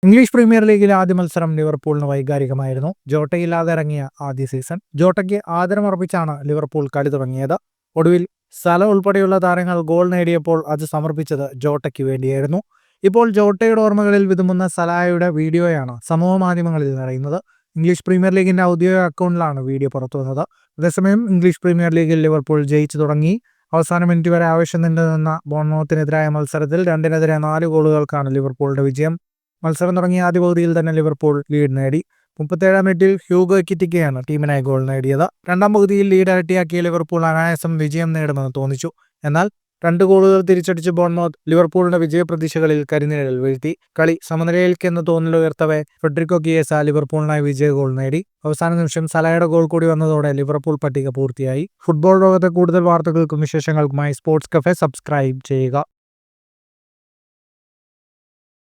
English premier ലീഗിലെ ആദ്യ മത്സരം ലിവർപൂളിന് വൈകാരികമായിരുന്നു. ജോട്ടയില്ലാതെ ഇറങ്ങിയ ആദ്യ സീസൺ ജോട്ടയ്ക്ക് ആദരമർപ്പിച്ചാണ് ലിവർപൂൾ കളി തുടങ്ങിയത്. ഒടുവിൽ സല ഉൾപ്പെടെയുള്ള താരങ്ങൾ ഗോൾ നേടിയപ്പോൾ അത് സമർപ്പിച്ചത് ജോട്ടയ്ക്ക് വേണ്ടിയായിരുന്നു. ഇപ്പോൾ ജോട്ടയുടെ ഓർമ്മകളിൽ വിതുമ്പുന്ന സലാഹയുടെ വീഡിയോയാണ് സമൂഹ മാധ്യമങ്ങളിൽ നിറയുന്നത്. ഇംഗ്ലീഷ് പ്രീമിയർ ലീഗിന്റെ ഔദ്യോഗിക അക്കൗണ്ടിലാണ് വീഡിയോ പുറത്തുവന്നത്. അതേസമയം ഇംഗ്ലീഷ് പ്രീമിയർ ലീഗിൽ ലിവർപൂൾ ജയിച്ചു തുടങ്ങി. അവസാന മിനിറ്റ് വരെ ആവേശം നീണ്ടുനിന്ന ബോർണ്മൗത്തിനെതിരായ മത്സരത്തിൽ 2-4 ഗോളുകൾക്കാണ് ലിവർപൂളിന്റെ വിജയം. മത്സരം തുടങ്ങിയ ആദ്യ പകുതിയിൽ തന്നെ ലിവർപൂൾ ലീഡ് നേടി. 37-ാം മിനിറ്റിൽ ഹ്യൂഗോ എക്കിറ്റിക്കയാണ് ടീമിനായി ഗോൾ നേടിയത്. രണ്ടാം പകുതിയിൽ ലീഡ് ഇരട്ടിയാക്കിയ ലിവർപൂൾ അനായാസം വിജയം നേടുമെന്ന് തോന്നിച്ചു. എന്നാൽ 2 ഗോളുകൾ തിരിച്ചടിച്ച് ബോർണ്മൗത്ത് ലിവർപൂളിന്റെ വിജയപ്രതീക്ഷകളിൽ കരിനിഴൽ വീഴ്ത്തി. കളി സമനിലയിൽക്കെന്ന് തോന്നലുയർത്തവേ ഫെഡറിക്കോ കിയേസ ലിവർപൂളിനായി വിജയ ഗോൾ നേടി. അവസാന നിമിഷം സലയുടെ ഗോൾ കൂടി വന്നതോടെ ലിവർപൂൾ പട്ടിക പൂർത്തിയായി. ഫുട്ബോൾ ലോകത്തെ കൂടുതൽ വാർത്തകൾക്കും വിശേഷങ്ങൾക്കുമായി സ്പോർട്സ് കഫേ സബ്സ്ക്രൈബ് ചെയ്യുക.